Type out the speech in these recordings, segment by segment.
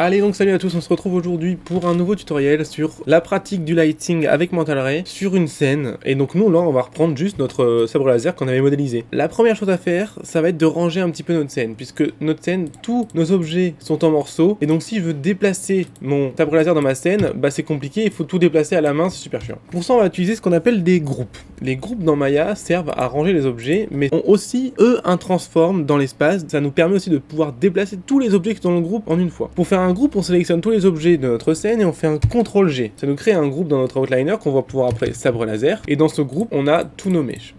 Allez donc salut à tous, on se retrouve aujourd'hui pour un nouveau tutoriel sur la pratique du lighting avec Mental Ray sur une scène. Et donc nous là on va reprendre juste notre sabre laser qu'on avait modélisé. La première chose à faire, ça va être de ranger un petit peu notre scène, puisque notre scène, tous nos objets sont en morceaux. Et donc si je veux déplacer mon sabre laser dans ma scène, bah c'est compliqué, il faut tout déplacer à la main, c'est super chiant. Pour ça on va utiliser ce qu'on appelle des groupes. Les groupes dans Maya servent à ranger les objets, mais ont aussi eux un transform dans l'espace. Ça nous permet aussi de pouvoir déplacer tous les objets qui sont dans le groupe en une fois. Pour faire un groupe, on sélectionne tous les objets de notre scène et on fait un CTRL G. Ça nous crée un groupe dans notre outliner qu'on va pouvoir appeler sabre laser. Et dans ce groupe, on a tous nos meshs.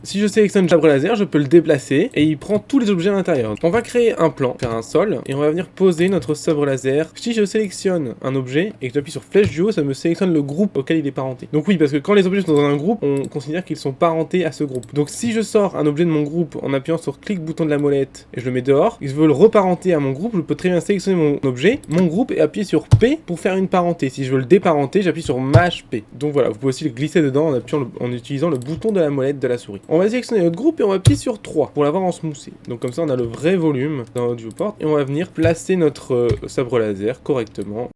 Si je sélectionne sabre laser, je peux le déplacer et il prend tous les objets à l'intérieur. On va créer un plan, faire un sol et on va venir poser notre sabre laser. Si je sélectionne un objet et que j'appuie sur flèche du haut, ça me sélectionne le groupe auquel il est parenté. Donc oui, parce que quand les objets sont dans un groupe, on considère qu'ils sont parentés à ce groupe. Donc si je sors un objet de mon groupe en appuyant sur clic bouton de la molette et je le mets dehors, et je veux le reparenter à mon groupe, je peux très bien sélectionner mon objet, mon groupe et appuyer sur P pour faire une parenté. Si je veux le déparenter, j'appuie sur Maj P. Donc voilà, vous pouvez aussi le glisser dedans en utilisant le bouton de la molette de la souris. On va sélectionner notre groupe et on va appuyer sur 3 pour l'avoir en smoothé. Donc comme ça on a le vrai volume dans notre viewport et on va venir placer notre sabre laser correctement.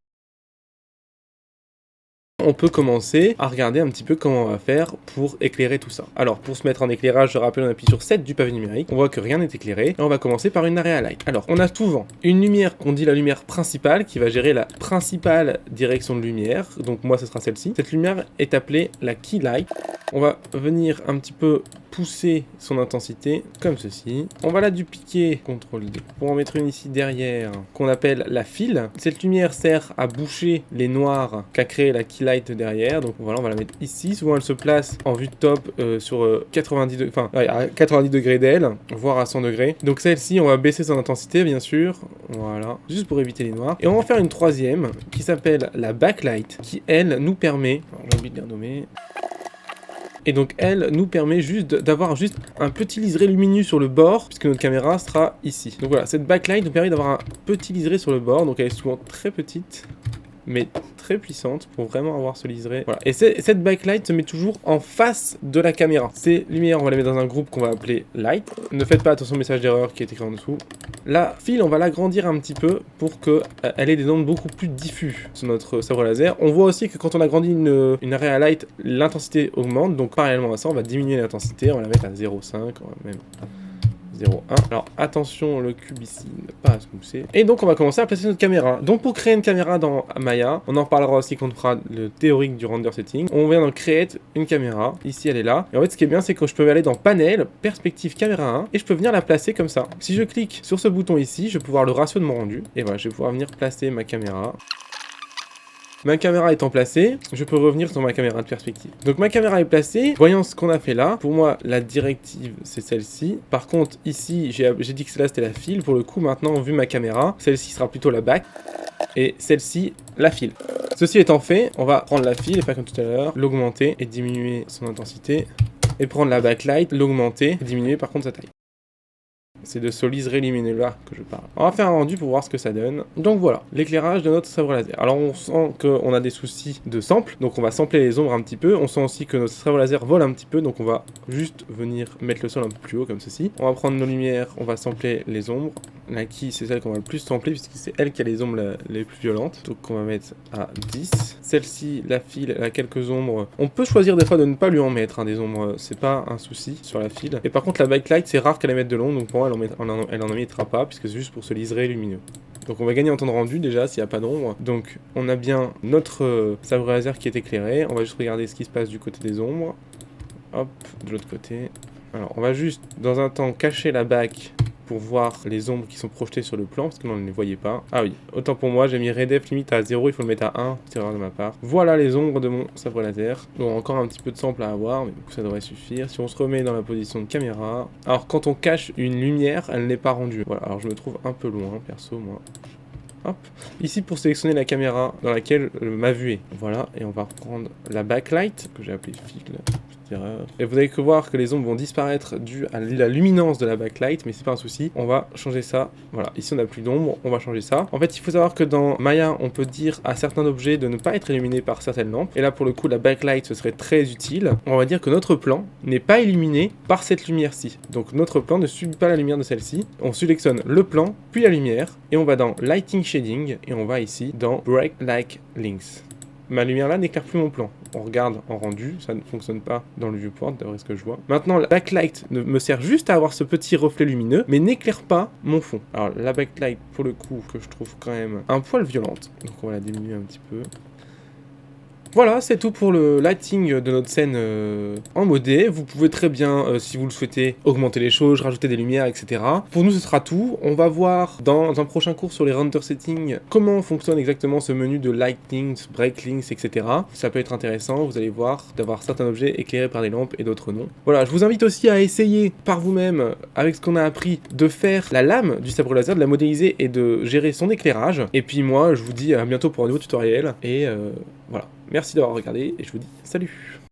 On peut commencer à regarder un petit peu comment on va faire pour éclairer tout ça. Alors pour se mettre en éclairage, je rappelle, on appuie sur 7 du pavé numérique, on voit que rien n'est éclairé, et on va commencer par une area light. Alors on a souvent une lumière qu'on dit la lumière principale, qui va gérer la principale direction de lumière, donc moi ce sera celle-ci. Cette lumière est appelée la key light. On va venir un petit peu pousser son intensité comme ceci. On va la dupliquer, CTRL D, pour en mettre une ici derrière, qu'on appelle la file. Cette lumière sert à boucher les noirs qu'a créé la key light derrière. Donc voilà, on va la mettre ici. Souvent elle se place en vue de top sur 90 degrés, enfin à 90 degrés d'aile, voire à 100 degrés. Donc celle-ci, on va baisser son intensité bien sûr. Voilà, juste pour éviter les noirs. Et on va en faire une troisième qui s'appelle la backlight, qui elle nous permet, j'ai oublié de les renommer. Et donc elle nous permet juste d'avoir juste un petit liseré lumineux sur le bord, puisque notre caméra sera ici. Donc voilà, cette backlight nous permet d'avoir un petit liseré sur le bord, donc elle est souvent très petite, mais très puissante pour vraiment avoir ce liseré. Voilà. Et cette backlight se met toujours en face de la caméra. Ces lumières, on va les mettre dans un groupe qu'on va appeler light. Ne faites pas attention au message d'erreur qui est écrit en dessous. La file, on va l'agrandir un petit peu pour qu'elle ait des nombres beaucoup plus diffus sur notre sabre laser. On voit aussi que quand on agrandit une area light, l'intensité augmente. Donc parallèlement à ça, on va diminuer l'intensité. On va la mettre à 0,5, on va même 0,1. Alors attention, le cube ici ne pas se mousser. Et donc on va commencer à placer notre caméra. Donc pour créer une caméra dans Maya, on en parlera aussi quand on fera le théorique du render setting. On vient dans Create une caméra. Ici elle est là. Et en fait ce qui est bien c'est que je peux aller dans Panel, Perspective Caméra 1 et je peux venir la placer comme ça. Si je clique sur ce bouton ici, je vais pouvoir le ratio de mon rendu. Et voilà, je vais pouvoir venir placer ma caméra. Ma caméra étant placée, je peux revenir sur ma caméra de perspective. Donc ma caméra est placée, voyons ce qu'on a fait là. Pour moi, la directive, c'est celle-ci. Par contre, ici, j'ai dit que celle-là, c'était la file. Pour le coup, maintenant, vu ma caméra, celle-ci sera plutôt la back. Et celle-ci, la file. Ceci étant fait, on va prendre la file, et pas comme tout à l'heure, l'augmenter et diminuer son intensité. Et prendre la backlight, l'augmenter et diminuer par contre sa taille. C'est de ce liseré lumineux là que je parle. On va faire un rendu pour voir ce que ça donne. Donc voilà, l'éclairage de notre sabre laser. Alors on sent qu'on a des soucis de sample, donc on va sampler les ombres un petit peu. On sent aussi que notre sabre laser vole un petit peu, donc on va juste venir mettre le sol un peu plus haut comme ceci. On va prendre nos lumières, on va sampler les ombres. La key, c'est celle qu'on va le plus sampler puisque c'est elle qui a les ombres les plus violentes. Donc on va mettre à 10. Celle-ci, la file, elle a quelques ombres. On peut choisir des fois de ne pas lui en mettre des ombres, c'est pas un souci sur la file. Et par contre la backlight, c'est rare qu'elle mette de l'ombre, donc pour moi elle en mettra pas puisque c'est juste pour ce liseré lumineux. Donc on va gagner en temps de rendu déjà s'il n'y a pas d'ombre. Donc on a bien notre sabre laser qui est éclairé. On va juste regarder ce qui se passe du côté des ombres. Hop, de l'autre côté. Alors on va juste dans un temps cacher la back pour voir les ombres qui sont projetées sur le plan, parce que on ne les voyait pas. Ah oui, autant pour moi, j'ai mis redef limite à 0, il faut le mettre à 1, c'est erreur de ma part. Voilà les ombres de mon sabre laser. Donc encore un petit peu de sample à avoir, mais du coup ça devrait suffire. Si on se remet dans la position de caméra, alors quand on cache une lumière, elle n'est pas rendue. Voilà, alors je me trouve un peu loin, perso, moi. Hop. Ici pour sélectionner la caméra dans laquelle ma vue est. Voilà, et on va reprendre la backlight, que j'ai appelée file. erreur. Et vous allez que voir que les ombres vont disparaître dû à la luminance de la backlight, mais c'est pas un souci. On va changer ça. Voilà, ici on n'a plus d'ombre, on va changer ça. En fait, il faut savoir que dans Maya, on peut dire à certains objets de ne pas être illuminés par certaines lampes. Et là, pour le coup, la backlight, ce serait très utile. On va dire que notre plan n'est pas illuminé par cette lumière-ci. Donc notre plan ne subit pas la lumière de celle-ci. On sélectionne le plan, puis la lumière, et on va dans Lighting Shading, et on va ici dans Break Like Links. Ma lumière là n'éclaire plus mon plan. On regarde en rendu, ça ne fonctionne pas dans le viewport d'après ce que je vois. Maintenant, la backlight me sert juste à avoir ce petit reflet lumineux, mais n'éclaire pas mon fond. Alors la backlight, pour le coup, que je trouve quand même un poil violente. Donc on va la diminuer un petit peu. Voilà, c'est tout pour le lighting de notre scène en modé. Vous pouvez très bien, si vous le souhaitez, augmenter les choses, rajouter des lumières, etc. Pour nous, ce sera tout. On va voir dans un prochain cours sur les render settings comment fonctionne exactement ce menu de lightning, break links, etc. Ça peut être intéressant, vous allez voir, d'avoir certains objets éclairés par des lampes et d'autres non. Voilà, je vous invite aussi à essayer par vous-même, avec ce qu'on a appris, de faire la lame du sabre laser, de la modéliser et de gérer son éclairage. Et puis moi, je vous dis à bientôt pour un nouveau tutoriel. Et voilà. Merci d'avoir regardé et je vous dis salut!